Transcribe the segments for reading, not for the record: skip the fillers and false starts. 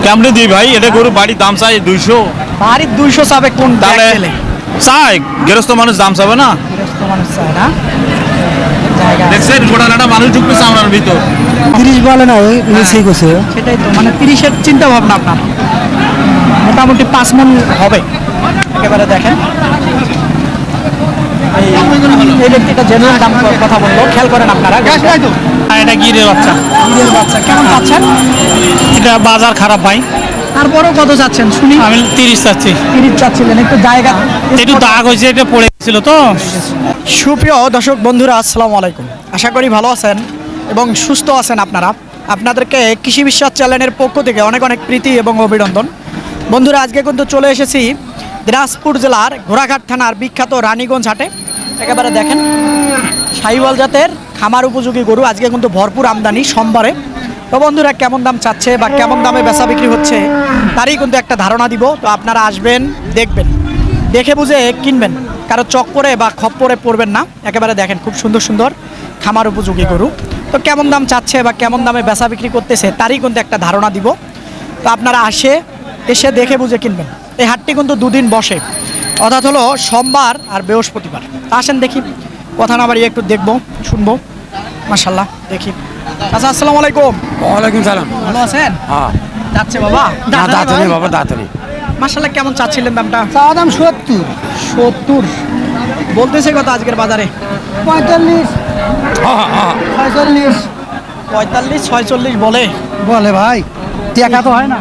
কেমনে দিই ভাই? এটা গরু বাড়ির দাম চাই 200। বাড়ির 200 চাবে কোন তাহলে ছেলে? চাই গৃহস্থ মানুষ দাম চাবে না? গৃহস্থ মানুষ চায় না। জায়গা দেখছেন গোটা নাটা মানুষ ঢুকবে চামড়ার ভিতর। 30 বলে না ওই সেই করছে। সেটাই তো, মানে 30-এর চিন্তা ভাবনা আপনার। মোটামুটি 5 মণ হবে। একেবারে দেখেন এই ব্যক্তিটা জেনুইন দাম কথা বললো, খেয়াল করেন আপনারা। এটা গিরের বাচ্চা। ঈদের বাচ্চা কেমন পাচ্ছেন? এটা বাজার খারাপ ভাই, তারপরেও কত চাচ্ছেন শুনি? আমি 30 চাচ্ছি। 30 চাচ্ছিলেন, একটু জায়গা একটু দাগ হয়েছে, এটা পড়ে গেছিল তো। সুপ্রিয় দর্শক বন্ধুরা, আসসালামু আলাইকুম। আশা করি ভালো আছেন এবং সুস্থ আছেন আপনারা। আপনাদেরকে কৃষি বিশ্বাস চ্যানেলের পক্ষ থেকে অনেক অনেক প্রীতি এবং অভিনন্দন। বন্ধুরা, আজকে কিন্তু চলে এসেছি দিনাজপুর জেলার ঘোড়াঘাট থানার বিখ্যাত রানীগঞ্জ হাটে। একেবারে দেখেন শাহিওয়াল জাতের খামার উপযোগী গরু আজকে কিন্তু ভরপুর আমদানি সোমবারে। তো বন্ধুরা, কেমন দাম চাচ্ছে বা কেমন দামে বেচা বিক্রি হচ্ছে তারই কিন্তু একটা ধারণা দিব। তো আপনারা আসবেন, দেখবেন, দেখে বুঝে কিনবেন, কারো চক্করে বা খপ্পরে পড়বেন না। একেবারে দেখেন খুব সুন্দর সুন্দর খামার উপযোগী গরু। তো কেমন দাম চাচ্ছে বা কেমন দামে বেচা বিক্রি করতেছে তারই কিন্তু একটা ধারণা দিব। তো আপনারা এসে দেখে বুঝে কিনবেন। এই হাটটি কিন্তু দুদিন বসে, অর্থাৎ হলো সোমবার আর বৃহস্পতিবার। আসেন দেখি, কথা না বাড়িয়ে একটু দেখবো শুনবো। মাশাল্লাহ, দেখি। আচ্ছা, আসসালামু আলাইকুম। ওয়ালাইকুম সালাম। ভালো আছেন? হ্যাঁ, যাচ্ছে বাবা? দাঁতানি বাবা, দাঁতানি। মাশাল্লাহ, কেমন চাচ্ছিলেন দামটা? চা দাম 70। 70 বলতেছে কত আজকের বাজারে? 45। হ্যাঁ হ্যাঁ, 45 45-46 বলে। বলে ভাই, টাকা তো হয় না।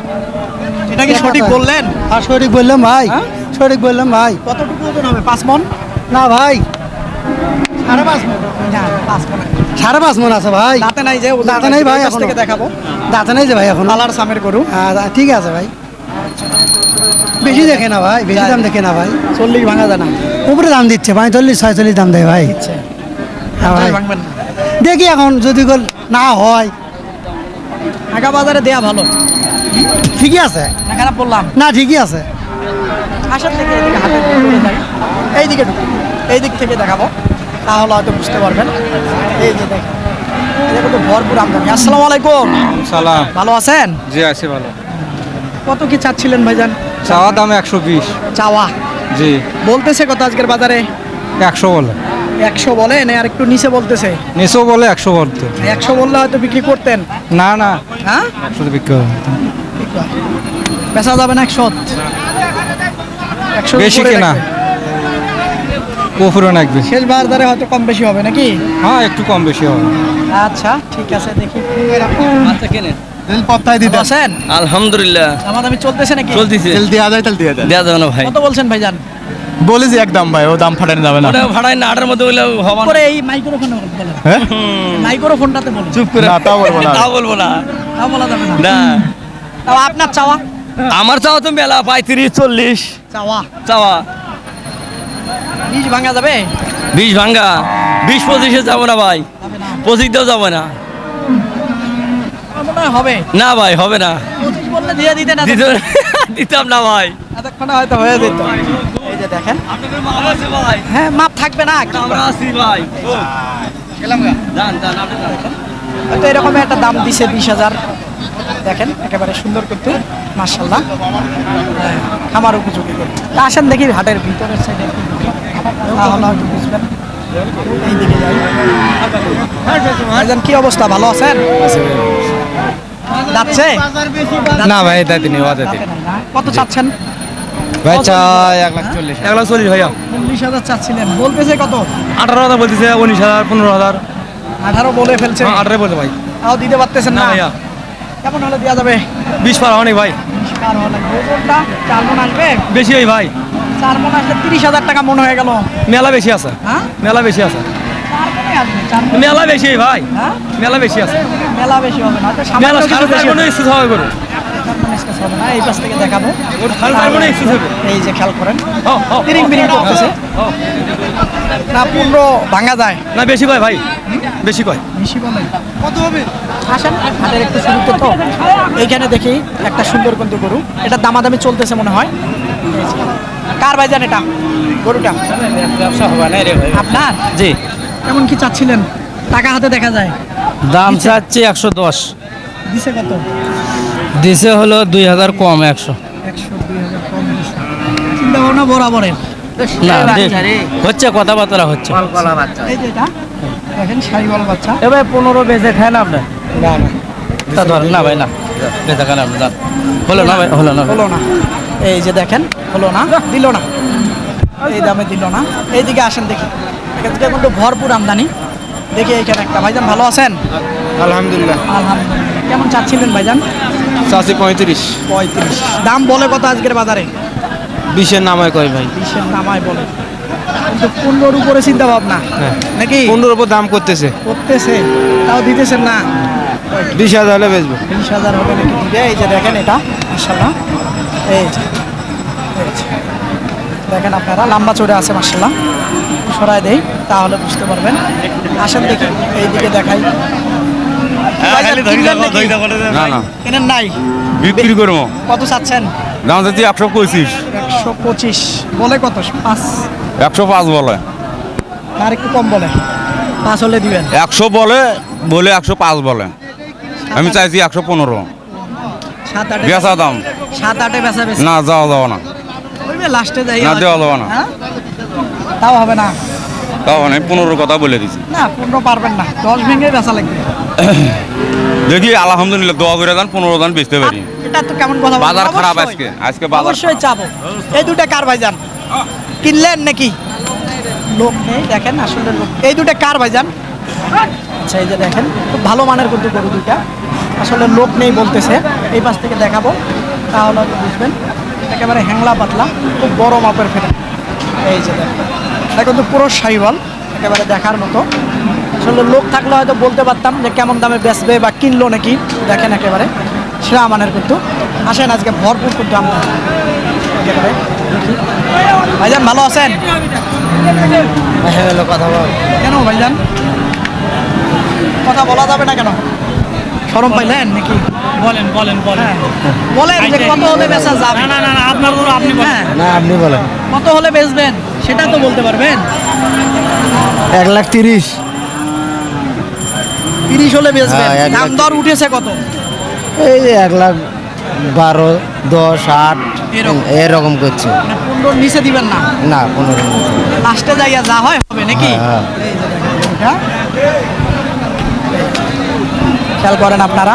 এটা কি সঠিক বললেন? আর সঠিক বললাম ভাই, হ্যাঁ? সঠিক বললাম ভাই। কতটুকু ওজন হবে? 5 মণ? না ভাই, 5.5 মণ। না, 5 মণ। 5.5 মণ আছে ভাই। দাঁতে নাই যে? দাঁতে নাই ভাই, ওই পাশ এখনো। থেকে দেখাবো। দাঁতে নাই যে ভাই এখন। কালার সামের গরু। ঠিক আছে ভাই, বেশি দেখে না ভাই, বেশি দাম দেখে না ভাই। 40 ভাঙা যায় না। উপরে দাম দিচ্ছে 45-46 দাম দেয় ভাই। দিচ্ছে। হ্যাঁ ভাই, ভাঙবেন না। দেখি এখন যদি না হয়। ঢাকা বাজারে দেয়া ভালো। ঠিকই আছে না খারাপ বললাম? না, ঠিকই আছে। আসার থেকে এদিকে হাতে করে যাই, এইদিকে ঢুকুন, এই দিক থেকে দেখাবো, তাহলে হয়তো বুঝতে পারবেন। এই যে দেখেন, এটা কিন্তু ভরপুর আমদানি। আসসালামু আলাইকুম। সালাম। ভালো আছেন? জি আছি ভালো। কত কি চাচ্ছিলেন ভাইজান? চাওয়া দাম 120। চাওয়া জি, বলতেছে কত আজকের বাজারে? 100 বলে। 100 বলে না, আর একটু নিচে বলতেছে? নিচো বলে 100 বলতে। 100 বললে হয়তো বিক্রি করতেন। না না, হ্যাঁ, 100 বিক্রি হবে। বেচা যাবে না 100? 100 বেশি উপরে কেনা, রাখবে। পুরো নাকবে। শেষ বাজারে হয়তো কম বেশি হবে নাকি? হ্যাঁ, একটু কম বেশি হবে। আচ্ছা, ঠিক আছে, দেখি। আচ্ছা কেনেন ভালো আছেন? আলহামদুলিল্লাহ দামাদামি চলতেছে নাকি? চলতেছে। দেওয়া যায় তাহলে দেওয়া যায়। দেওয়া যাবে না ভাই, কত বলছেন ভাইজান? বলেছি একদম ভাই, ও দাম ফাটানো যাবে না। ওটা ভাড়ায় না, 8-এর মধ্যে হইলে হবে না। করে এই মাইক্রোফোনে বলেন, হ্যাঁ, মাইক্রোফোনটাতে বলেন। চুপ করে না, তাও বলবো না। তাও বলবো না। তা বলা যাবে না। না, তাও আপনার চাওয়া? আমার চাওয়া তো মেলা 35-40 চাওয়া চাওয়া। 20 ভাঙা যাবে? 20 ভাঙ্গা, 20-25-এ যাবো না ভাই, 25-তেও যাবো না। আমার মনে হয় হবে। না ভাই, হবে না। 25 বললে দিয়ে দিতেন না? দিতাম না ভাই। এতক্ষণে হয়তো হয়ে যেত। এই যে দেখেন, আপনাদের মাল আছে ভাই, হ্যাঁ, মাপ থাকবে না? আমরা আছি ভাই। যান যান, আপনি যান। হয়তো এরকম একটা দাম দিছে 20,000। দেখেন একেবারে সুন্দর কিন্তু, মাশাআল্লাহ, খামার উপযোগী করে। তা আসেন দেখি হাটের ভিতরের সাইডে একটু ঢুকি, তাহলে হয়তো বুঝবেন। এইদিকে যাই। ভাইজান, কি অবস্থা? ভালো আছেন? যাচ্ছে? না ভাই, দাঁতি নেই, ওয়া দাঁতি। কত চাচ্ছেন? ভাই চাই 1,40,000। 140 ভাইয়া। 19,000 চাচ্ছিলেন, বলতেছে কত? 18,000 বলতেছে, 19,000, 15,000। 18 বলে ফেলছে। 18 বলতে ভাই। তাও দিতে পারতেছেন না? ভাইয়া, কেমন হলে দেওয়া যাবে? 20 পার অনেক ভাই, 20 পার হলে ওজনটা 4 মণ আসবে? বেশি হয় ভাই। 4 মণ আসলে 30,000 টাকা মন হয়ে গেল। মেলা বেশি আছে, হ্যাঁ, মেলা বেশি আছে, 4 মণই আসবে, 4 মণ। মেলা বেশি ভাই, হ্যাঁ, মেলা বেশি আছে। মেলা বেশি হবে না, তো সামান্য মেলা কিছু 4.5 বেশি মণ হবে। এক্সেস হবে গরু, 4 মণ স্কেচ হবে না। এই পাশ থেকে দেখাবো, 4.5 মণ এক্সেস হবে। এই যে খেয়াল করেন, হ্যাঁ, হ্যাঁ, তিরিং বিরিং করতেছে হ্যাঁ। না, 15 ভাঙা যায়? না, বেশি কয় ভাই, বেশি কয়। বেশি বলে কত হবে? আসেন হাটের একটু শুরুতে তো এইখানে দেখি একটা সুন্দর কিন্তু গরু, এটা দামাদামি চলতেছে মনে হয়। এই যে। কার ভাইজান এটা গরুটা? ব্যবসা হবে না রে ভাই। আপনার? জি, কেমন কি চাচ্ছিলেন? টাকা হাতে দেখা যায়। দাম চাচ্ছি 110। দিছে কত? দিছে হলো 2000 কম 100 100 2000 কম দিছে। চিন্তা ভাবনা বরাবরের না হচ্ছে কথাবার্তা হচ্ছে এই যে এটা দেখেন শাহিওয়াল বাচ্চা এ ভাই 15 বেজে খায় না আপনি না না তা ধরেন না ভাই না বেজে খান আপনি যান। হলো না ভাই হলো না হলো না এই যে দেখেন হলো না দিল না এই দামে দিল না এইদিকে আসেন দেখি এখান থেকে কিন্তু ভরপুর আমদানি দেখি এইখানে একটা ভাইজান ভালো আছেন আলহামদুলিল্লাহ আলহামদুলিল্লাহ কেমন চাচ্ছিলেন ভাইজান চাষি 35 35 দাম বলে কত আজকের বাজারে 20-এর নামায় কয় ভাই 20-এর নামায় বলে কিন্তু 15-র উপরে চিন্তা ভাবনা নাকি 15-এর উপর দাম করতেছে করতেছে তাও দিতেছেন না 20,000 হলে বেচবো 20,000 হবে নাকি দিবে এই যে দেখেন এটা মাশাআল্লাহ এই যে দেখেন আপনারা লম্বা চড়ে আছে মাশাআল্লাহ সরাই দেই তাহলে বুঝতে পারবেন আসেন দেখি এইদিকে দেখাই না না কেনেন নাই বিক্রি করবো কত চাচ্ছেন দাম যাচ্ছে 125 125 বলে কত 5 105 বলে আর একটু কম বলে 5 হলে দিবেন 100 বলে 105 বলে আমি চাইছি 115 7 8 বেচা দাম 7 8 বেচা বেশি না যাওয়া না বলবে লাস্টে যাই না, দেওয়া যাবে না। হ্যাঁ? তাও হবে না তাও আমি 15 কথা বলে দিছি না 15 পারবেন না 10 ভেঙে বেচা লাগবে দেখি আলহামদুলিল্লাহ দোয়া করে দেন 15 দান বেচতে পারি এটা তো কেমন কথা বলছেন? বাজার খারাপ অবশ্যই। আজকে বাজার অবশ্যই চাবো এই দুটো কার ভাইজান কিনলেন নাকি লোক নেই দেখেন আসলে লোক এই দুটো কার ভাইজান আচ্ছা এই যে দেখেন খুব ভালো মানের কিন্তু গরু দুইটা আসলে লোক নেই বলতেছে এই পাশ থেকে দেখাবো তাহলে হয়তো বুঝবেন একেবারে হ্যাংলা পাতলা খুব বড় মাপের ফেটে এই যে দেখেন এটা কিন্তু পুরো শাহিওয়াল একেবারে দেখার মতো আসলে লোক থাকলে হয়তো বলতে পারতাম যে কেমন দামে বেচবে বা কিনলো নাকি দেখেন একেবারে সেরা মানের কিন্তু আসেন আজকে ভরপুর কিন্তু আমরা একেবারে দেখি ভাইজান ভালো আছেন কথা বল কেন ভাইজান কথা বলা যাবে না কেন শরম পাইলেন নাকি বলেন বলেন বলেন বলেন যে কত হলে বেচা যাবে না আপনার গরু আপনি হ্যাঁ না আপনি বলেন কত হলে বেচবেন সেটা তো বলতে পারবেন 1,30,000 30 হলে বেচবেন হ্যাঁ, 1,30,000 দাম দর উঠেছে কত এই 1,12,000 10 8 এরকম। এরকম করছে মানে 15 নিচে দিবেন না না 15 লাস্টে যাইয়া যা হয় হবে নাকি হ্যাঁ। এই যে দেখেন এটা। খেয়াল করেন আপনারা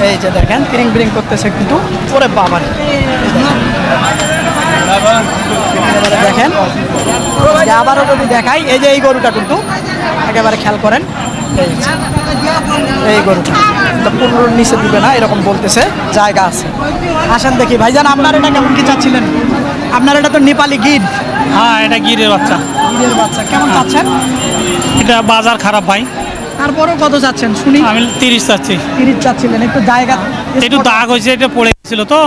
এই যে দেখেন ক্রিং ব্রিং করতেছে কিন্তু ওরে বাবার এবারে দেখেন যে আবারও যদি দেখাই এই যে এই গরুটা কিন্তু একেবারে খেয়াল করেন এই যে, এই গরুটা 15 নিচে দিবে না এরকম বলতেছে জায়গা আছে আসেন দেখি ভাইজান আপনার এটা কেমন কি চাচ্ছিলেন আপনার এটা তো নেপালি গির হ্যাঁ এটা গিরের বাচ্চা গিরের বাচ্চা কেমন চাচ্ছেন এটা বাজার খারাপ ভাই তারপরেও কত চাচ্ছেন শুনি আমি 30 চাচ্ছি 30 চাচ্ছিলেন একটু জায়গা একটু দাগ হয়েছে এটা পড়ে গেছিল তো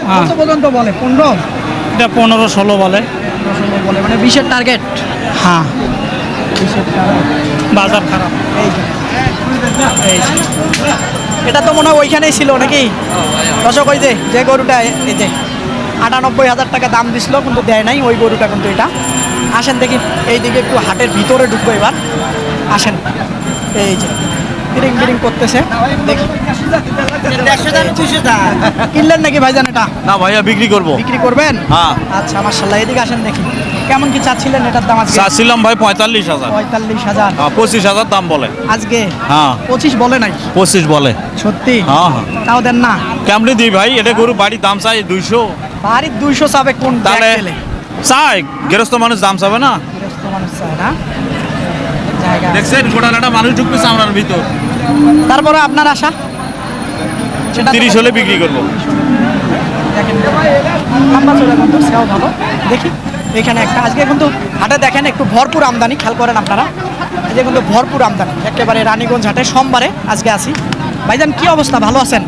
হ্যাঁ কত পর্যন্ত বলে 15 এটা 15-16 বলে বলে মানে 20-এর টার্গেট হ্যাঁ 20-এর টার্গেট বাজার খারাপ এই যে এই যে এটা তো মনে হয় ওইখানেই ছিল নাকি দর্শক ওই যে গরুটা এই যে 98,000 টাকা দাম দিছিল কিন্তু দেয় নাই ওই গরুটা কিন্তু এটা আসেন দেখি এইদিকে একটু হাটের ভিতরে ঢুকবো এবার আসেন এই যে বিরিং বিরিং করতেছে দেখি কিনলেন নাকি ভাইজান এটা না ভাইয়া বিক্রি করব বিক্রি করবেন হ্যাঁ আচ্ছা মাশাআল্লাহ এদিকে আসেন দেখি কেমন কি চাচ্ছিলেন এটার দাম আজকে চাচ্ছিলাম ভাই 45,000 45,000 25,000 দাম বলে আজকে হ্যাঁ 25 বলে নাই 25 বলে সত্যি হ্যাঁ হ্যাঁ তাও দেন না কেমনি দিই ভাই এটা গরু বাড়ির দাম চাই 200 বাড়ির 200 চাবে কোন তাহলে ব্যাগ পেলে? চাই গৃহস্থ মানুষ দাম চাবে না গৃহস্থ মানুষ চায় না জায়গা দেখছেন গোটানাটা মানুষ ঢুকবে চামড়ার ভিতর তারপরে আপনার আশা সেটা তো 30 হলে বিক্রি করব দেখেন লম্বা চড়া কিন্তু সেও ভালো দেখি এখানে একটা আজকে কিন্তু হাটে দেখেন একটু ভরপুর আমদানি খেয়াল করেন আপনারা এই যে কিন্তু ভরপুর আমদানি একেবারে রানীগঞ্জ হাটে সোমবারে আজকে আসি ভাইজান কি অবস্থা ভালো আছেন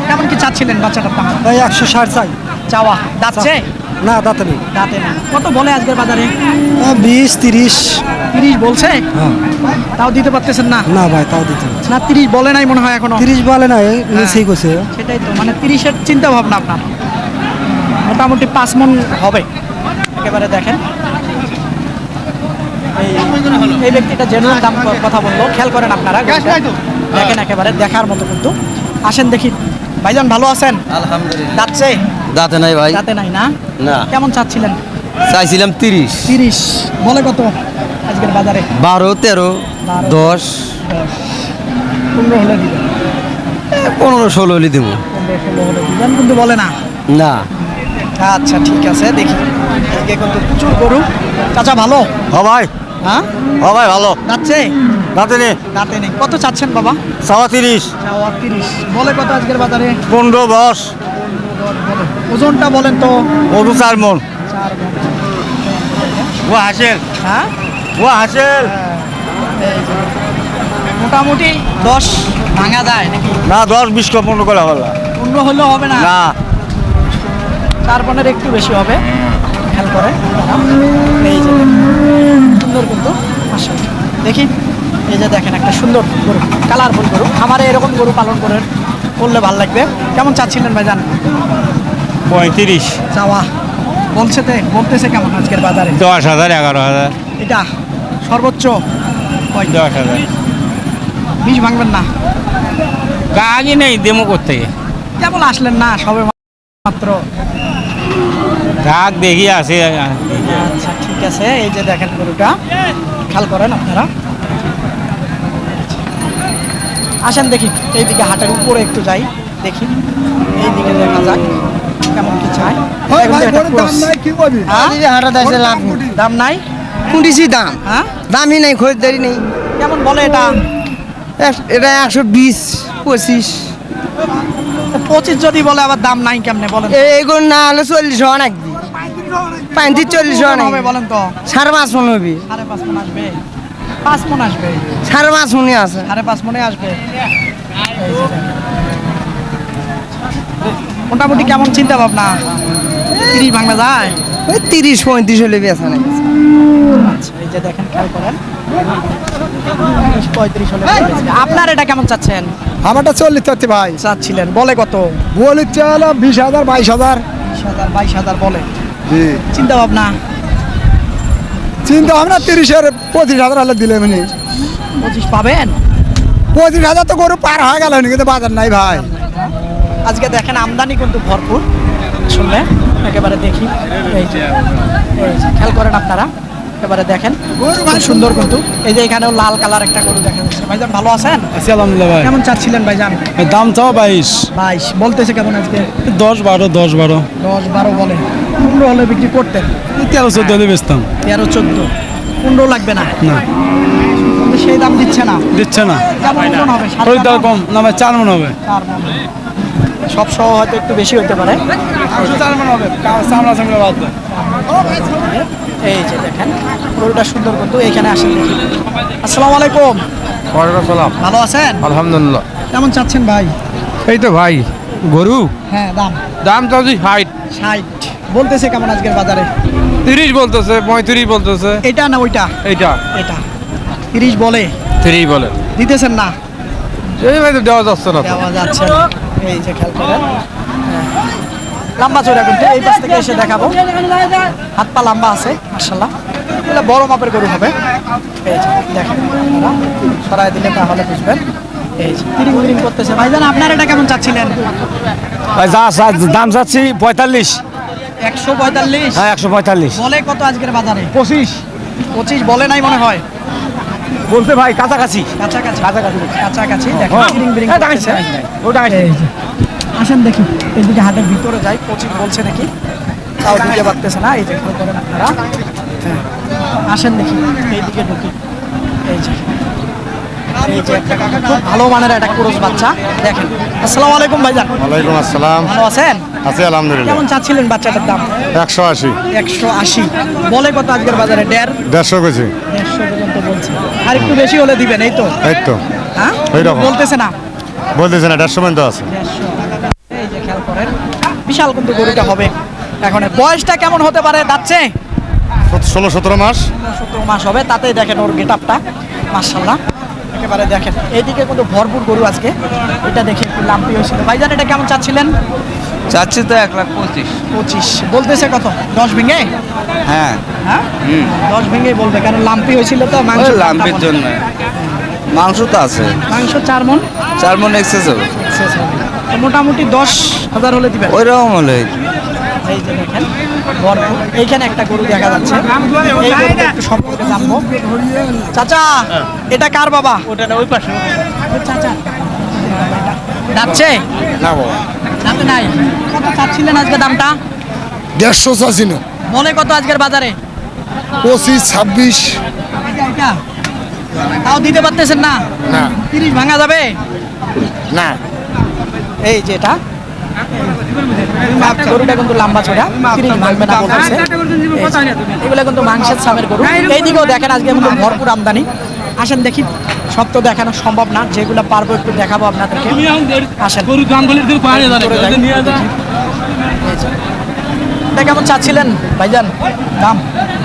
কেমন কি চাচ্ছিলেন বাচ্চাটার দাম ভাই 160 চাই চাওয়া যাচ্ছে না দাঁতে নেই দাঁতে না কত বলে আজকের বাজারে 20 30 30 বলছে হ্যাঁ তাও দিতে পারতেছেন না না ভাই তাও দিতে না 30 বলে নাই মনে হয় এখনো 30 বলে না নিচেই কইছে সেটাই তো মানে 30-এর চিন্তা ভাবনা আপনার মোটামুটি 5 মণ হবে একেবারে দেখেন এই ব্যক্তিটা জেনুইন দাম কথা বললো খেয়াল করেন আপনারা দেখেন একেবারে দেখার মতো কিন্তু আসেন দেখি ভাইজান ভালো আছেন? আলহামদুলিল্লাহ। যাচ্ছে? দাঁতে নাই ভাই। যাতে নাই না? না। কেমন চাচ্ছিলেন? চাইছিলাম 30, 30 বলে কত আজকের বাজারে? 12, 13, 10, 15 হলে দিবেন, 15, 16 হলে দেবো। 15-16 হলে দিবেন, কিন্তু বলে না। না। আচ্ছা ঠিক আছে, দেখি আজকে কিন্তু প্রচুর গরু। চাচা ভালো? হ ভাই, হ্যাঁ, হ ভাই ভালো। যাচ্ছে? রাতে নে দাঁতে নেই। কত চাচ্ছেন বাবা? 30, চাওয়া 30 বলে কত আজকের বাজারে? 15, 10, বলে। ওজনটা বলেন তো। 4 মন। 4 মণ। ও হাসেল, হ্যাঁ, ও হাসেল। এই যে মোটামুটি 10 ভাঙা যায় নাকি? না 10, 20 কম 15 করে হলো 15 হলেও হবে না, না। 4 মণের একটু বেশি হবে। খেয়াল করে এই যে সুন্দর কিন্তু মাশাআল্লাহ। দেখি এই যে দেখেন একটা সুন্দর গরু, কালারফুল গরু। খামারে এরকম গরু পালন করলে ভালো লাগবে। কেমন চাচ্ছিলেন ভাইজান? 35, চাওয়া বলতেছে কেমন আজকের বাজারে? 10,000, 11,000, এটা সর্বোচ্চ 10,000। 20 ভাঙবেন না? আগে নেই দেমো করতে কেমন আসলেন না সবে মাত্র? রাগ দেখি আছে। আচ্ছা ঠিক আছে, এই যে দেখেন গরুটা, খেয়াল করেন আপনারা। আসেন দেখি এইদিকে, হাটের উপরে একটু যাই, দেখি এইদিকে দেখা যাক কেমন কি চাই। দাম নাই? কুটিছি দাম, হ্যাঁ, দামই নাই, খরিদ্দারি নেই। কেমন বলে এটা? এটা 120, 25। 25 যদি বলে, আবার দাম নাই কেমনে বলেন? এইগুলো না হলে 40 হওয়া নাকবি, 35-40 হওয়া হবে নাকবি। বলেন তো? 5.5 মণ হবি, 5.5 মণ আসবে? 5 মণ আসবে? 5.5 মণই আছে। 5.5 মণে আসবে। এই যে দেখেন। মোটামুটি কেমন চিন্তা ভাবনা? 30 ভাঙা যায়? ওই 30-35 হলে বেচা নাই। আচ্ছা এই যে দেখেন, খেয়াল করেন 35 হলে বেচবে। আপনার এটা কেমন চাচ্ছেন? আমারটা 40 চাচ্ছি ভাই। চাচ্ছিলেন, বলে কত? বলি চাইলাম 20,000, 22,000। 20,000, 22,000 বলে। জি, চিন্তা ভাবনা? চিন্তা ভাবনা 30-এর 25,000 হলে দিলে মানে 25 পাবেন? 25,000 তো গরু পার হয়ে গেল, কিন্তু বাজার নাই ভাই। আজকে দেখেন আমদানি কিন্তু ভরপুর। শুনলে একেবারে দেখি, এই যে খেয়াল করেন আপনারা, একেবারে দেখেন খুব সুন্দর কিন্তু। এই যে এখানেও লাল কালার একটা গরু দেখা যাচ্ছে। ভাইজান ভালো আছেন? আলহামদুলিল্লাহ ভাই। কেমন চাচ্ছিলেন ভাইজান? দাম চাও 22, 22 বলতেছে কেমন আজকে? 10, 12, 10, 12, 10-12 বলে। 15 হলে বিক্রি করতেন? 13, 14 হলে বেচতাম। 13-14, 15 লাগবে না? না, কিন্তু সেই দাম দিচ্ছে না। দিচ্ছে না। কেমন ওজন হবে? সাত খরিদ্দার মণ? কম, না ভাই 4 মণ হবে। 4 মণ। সব সহ হয়তো একটু বেশি হতে পারে। 4 মণ হবে, চামড়া চামড়া বাদ দেয়। এই যে দেখেন গরুটা সুন্দর কিন্তু। এইখানে আসেন দেখি। আসসালামু আলাইকুম, ভালো আছেন? আলহামদুলিল্লাহ। কেমন চাচ্ছেন ভাই? এই তো ভাই গরু হ্যাঁ, দাম দাম চাচ্ছি 60, 60 বলতেছে কেমন আজকের বাজারে? 30 বলতেছে, 35 বলতেছে। এটা না ওইটা? এইটা এটা 30 বলে। 3 বলে। দিতেছেন না? এই ভাই তো দেওয়া যাচ্ছে না তো। দেওয়া যাচ্ছে না। এই যে খেয়াল করেন, লম্বা চড়া কিন্তু। এই পাশ থেকে এসে দেখাবো, হাত পা লম্বা আছে মাশাআল্লাহ। এগুলো বড় মাপের গরু হবে। এই যে দেখেন, আপনারা সরাই দিলে তাহলে বুঝবেন। এই যে তিরিং বিরিং করতেছে। ভাইজান আপনার এটা কেমন চাচ্ছিলেন? দাম চাচ্ছি 45। 145 হ্যাঁ 145। বলে কত আজকের বাজারে? 25 বলে নাই মনে হয়। বলতে ভাই কাছাকাছি। কাছাকাছি দেখেন, হ্যাঁ। তিরিং বিরিং করতেছে। এই যে আসেন দেখি এদিকে, হাটের ভিতরে যাই। 25 বলছে নাকি, তাও দিতে পারতেছে না। এই যে খেয়াল করেন আপনারা। হ্যাঁ, আসেন দেখি এইদিকে ঢুকি। এই যে একটা খুব ভালো মানের একটা ক্রস বাচ্চা দেখেন। আসসালামু আলাইকুম ভাইজান। ওয়ালাইকুম আসসালাম। ভালো আছেন? আছি আলহামদুলিল্লাহ। কেমন চাচ্ছিলেন বাচ্চাটার দাম? 180, 180 বলে কত আজকের বাজারে? 150 কেজি। 150 পর্যন্ত বলছে। আর একটু বেশি হলে দিবেন, এই তো? এই তো হ্যাঁ, এইরকম। বলতেছে না? বলতেছে না, 150 পর্যন্ত আছে। 150। এই যে খেয়াল করেন, বিশাল কিন্তু গরুটা হবে। এখন বয়সটা কেমন হতে পারে? যাচ্ছে 16-17 মাস। 17 মাস হবে। তাতেই দেখেন ওর গেটআপটা মাশাআল্লাহ, একেবারে দেখেন। এইদিকে কিন্তু ভরপুর গরু আজকে। এটা দেখে একটু লাম্পি হয়েছিল। ভাইজান এটা কেমন চাচ্ছিলেন? চাচ্ছি তো 1,25,000। 25 বলতেছে কত? 10 ভেঙে? হ্যাঁ, হ্যাঁ 10 ভেঙেই বলবে, কারণ লাম্পি হয়েছিল তো মাংস। লাম্পির জন্য। মাংস তো আছে, মাংস 4 মণ 4 মণ এক্সেস হবে। শেষ হবে। তো মোটামুটি 10,000 হলে দিবেন। ওই রকম হলে এই যে দেখেন ভরপুর। এইখানে একটা গরু দেখা যাচ্ছে, এই গরুটা একটু সম্পর্কে জানবো। চাচা এটা কার বাবা? ওটা ওই পাশে চাচা যাচ্ছে না বাবা, দামে নাই। কত চাচ্ছিলেন আজকে দামটা? 150 চাচ্ছি না, বলে কত আজকের বাজারে? 25, 26 এটা তাও দিতে পারতেছেন না? না 30 ভাঙা যাবে না। এই যেটা গরুটা কিন্তু লম্বা চড়া, 30 ভাঙবে না বলতেছে। এগুলো কিন্তু মাংসের সামের গরু। এইদিকেও দেখেন আজকে কিন্তু ভরপুর আমদানি। আসেন দেখি, সব তো দেখানো সম্ভব না, যেগুলো পারবো একটু দেখাবো আপনাদেরকে। আসেন ভিতরে যাই। এই যে। এটা কেমন চাচ্ছিলেন ভাইজান দাম?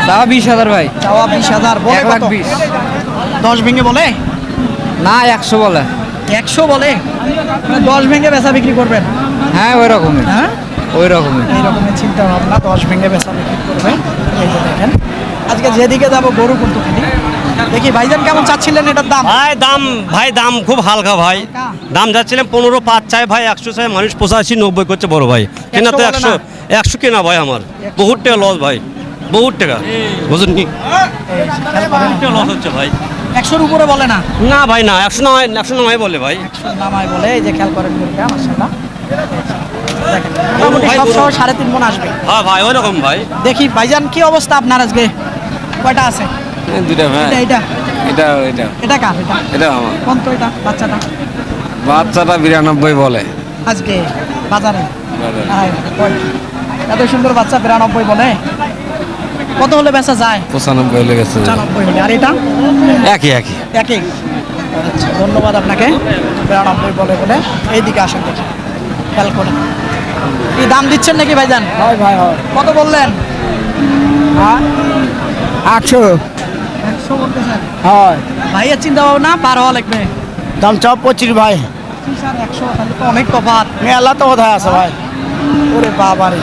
দাম 20,000 ভাই। চাওয়া 20,000, বলে কত? 1,20,000 10 ভেঙে বলে? না 100 বলে। 100 বলে? মানে 10 ভেঙে বেচা বিক্রি করবেন? হ্যাঁ ওই রকমই, হ্যাঁ ওই রকমই। এই রকমের চিন্তা ভাবনা, 10 ভেঙে বেচা বিক্রি করবে। এই যে দেখেন আজকে যেদিকে যাব গরু কিন্তু কিনি। দেখি ভাইজান কেমন চাচ্ছিলেন এটার দাম? ভাই দাম খুব হালকা ভাই। দাম যাচ্ছিলেন 15, 5 চাই ভাই, 100 চাই, মানুষ 85, 90 করছে বড় ভাই। কেনা তো 100 বলে 100 কেনা ভাই আমার বহুত টাকা লস ভাই, বহুত টাকা বুঝুন কি লস হচ্ছে ভাই। 100-র উপরে বলে না? না ভাই না, 100 নয় বলে ভাই। 100 নামায় বলে। এই যে খেয়াল করেন গরুটা মাশাআল্লাহ। দেখেন মোটামুটি ভাই, সব গরু। সহ 3.5 মণ আসবে। হ্যাঁ ভাই ওই রকম ভাই। দেখি ভাইজান কি অবস্থা আপনার আজকে? কয়টা আছে? দুইটা ভাই। এটা এটা এটা এটা এটা কার? এটা এটা আমার কোন তো এটা বাচ্চাটা? বাচ্চাটা 92 বলে। আজকে বাজারে আয়, কয়? এত সুন্দর বাচ্চা 92 বলে? কত হলে বেচা যায়? 95 হলে গেছে। 95 হলে। আর এটা একই একই। একই। আচ্ছা ধন্যবাদ আপনাকে। 92 বলে বলে। এইদিকে আসেন দেখি, খেয়াল করে। কি দাম দিচ্ছেন নাকি ভাইজান? হয় ভাই হয়, কত বললেন? হ্যাঁ 800 100 বলতেছেন। হয়। ভাইয়ের চিন্তা ভাবনা পার হওয়া লাগবে। দাম চাও 25 ভাই, 25 আর 100 তাহলে তো অনেক তফাৎ। মেলা তো কোথায় আছে ভাই? ওরে বাবারে,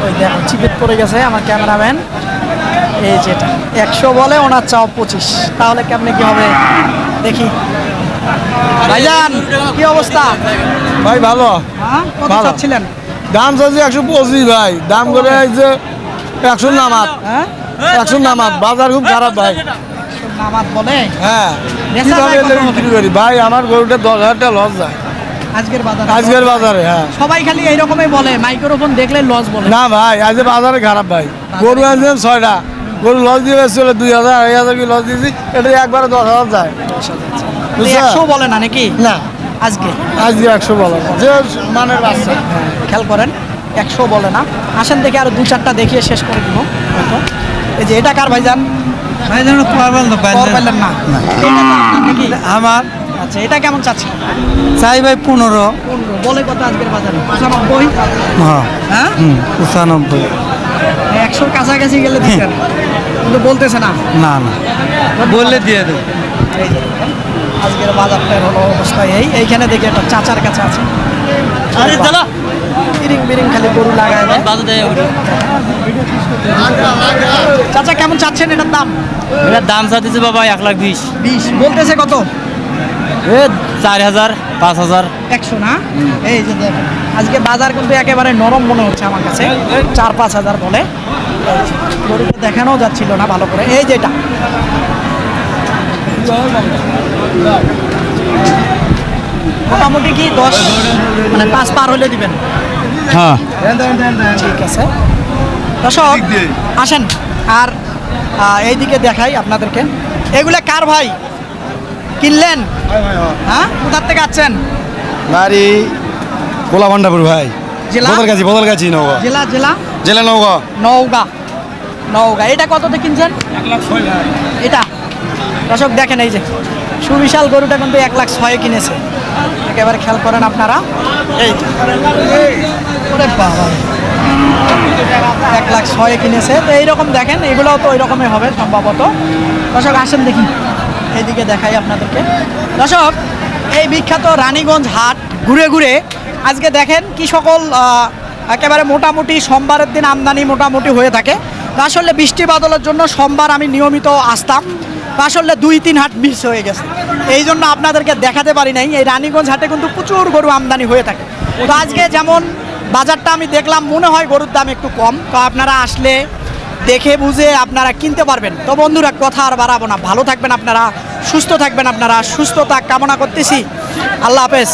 ওই দেখো চিপেট পড়ে গেছে আমার ক্যামেরাম্যান। এই যেটা 100 বলে, ওনার চাও 25, তাহলে কেমনে কি হবে দেখি। ভাইজান কি অবস্থা? ভাই ভালো, হ্যাঁ কত ভালো। চাচ্ছিলেন? দাম চাচ্ছি 125 ভাই, দাম করে এই যে 100 নামাত, হ্যাঁ 100 নামাত। বাজার খুব খারাপ ভাই। নামাজ বলে হ্যাঁ বেচা কিভাবে যায় কত এলে বিক্রি করি ভাই? আমার গরুটা 10,000 টাকা লস যায় আজকের বাজারে। আজকের বাজারে। হ্যাঁ সবাই খালি এইরকমই বলে, মাইক্রোফোন দেখলে লস বলে। না ভাই, আজকে বাজারে খারাপ ভাই। গরু আনছেন 6টা, গরু লস দিয়ে বেচছিল 2,000, 2,500 কি লস দিয়েছি। এটা একবারে 10,000 যায়। 100 বলে না নাকি না আজকে? আজকে 100 বলে না, যে মানের বাচ্চা। খেয়াল করেন 100 বলে না। আসেন দেখে আরো 2-4টা দেখিয়ে শেষ করে দিব হয়তো। এই যে এটা কার ভাইজান? ভাইজান পারবেন না পারলেন না? এটা তো আপনার নাকি? আমার আচ্ছা এটা কেমন চাচ্ছেন? চাই ভাই 15। 15 বলে কত আজকের বাজারে? 95? হ্যাঁ হ্যাঁ 95। 100-র কাছাকাছি গেলে দিতেন, কিন্তু বলতেছে না। না না বললে দিয়ে দেব। এই যে দেখেন, আজকের বাজারটার হলো অবস্থা এইখানে দেখি একটা চাচার কাছে আছে। আরে দাদা বিরিং বিরিং খালি গরু লাগায় দেয়। চাচা কেমন চাচ্ছেন এটার দাম? এটার দাম চাচ্ছি বাবা 1,20,000। 20 বলতেছে কত? 4,000, 5,000। 100 না? এই যে দেখেন আজকে বাজার কিন্তু একেবারে নরম মনে হচ্ছে আমার কাছে। 4-5 হাজার বলে। গরুকে দেখানো যাচ্ছিল না ভালো করে। এই যে এটা মোটামুটি কি 10 মানে 5 পার হলে দিবেন? হ্যাঁ ঠিক আছে দর্শক আসেন। আর এইদিকে দেখাই আপনাদেরকে। এগুলা কার ভাই? কিনলেন? হ্যাঁ কোথার থেকে আছেন? বাড়ি কোলা ভান্ডাপুর ভাই। জেলা? বদলগাছি নৌকা। জেলা জেলা জেলা নৌকা। নওগাঁ। নওগাঁ। এটা কততে কিনছেন? 1,06,000 এটা দর্শক দেখেন এই যে সুবিশাল গরুটা কিন্তু 1,06,000 কিনেছে। একেবারে খেয়াল করেন আপনারা। এই যে। ওরে বাবা 1,06,000 কিনেছে। তো এইরকম দেখেন, এগুলোও তো ওই রকমই হবে সম্ভবত। দর্শক আসেন দেখি, এইদিকে দেখাই আপনাদেরকে। দর্শক এই বিখ্যাত রানীগঞ্জ হাট ঘুরে ঘুরে আজকে দেখেন কি সকল একেবারে মোটামুটি সোমবারের দিন আমদানি মোটামুটি হয়ে থাকে। আসলে বৃষ্টি বাদলের জন্য সোমবার আমি নিয়মিত আসতাম, তো আসলে 2-3 হাট মিস হয়ে গেছে, এই জন্য আপনাদেরকে দেখাতে পারি নাই। এই রানীগঞ্জ হাটে কিন্তু প্রচুর গরু আমদানি হয়ে থাকে। তো আজকে যেমন বাজারটা আমি দেখলাম, মনে হয় গরুর দাম একটু কম। তো আপনারা আসলে দেখে বুঝে আপনারা কিনতে পারবেন। তো বন্ধুরা, কথা আর বাড়াবো না, ভালো থাকবেন আপনারা, সুস্থ থাকবেন আপনারা, সুস্থতা কামনা করতেছি। আল্লাহ হাফেজ।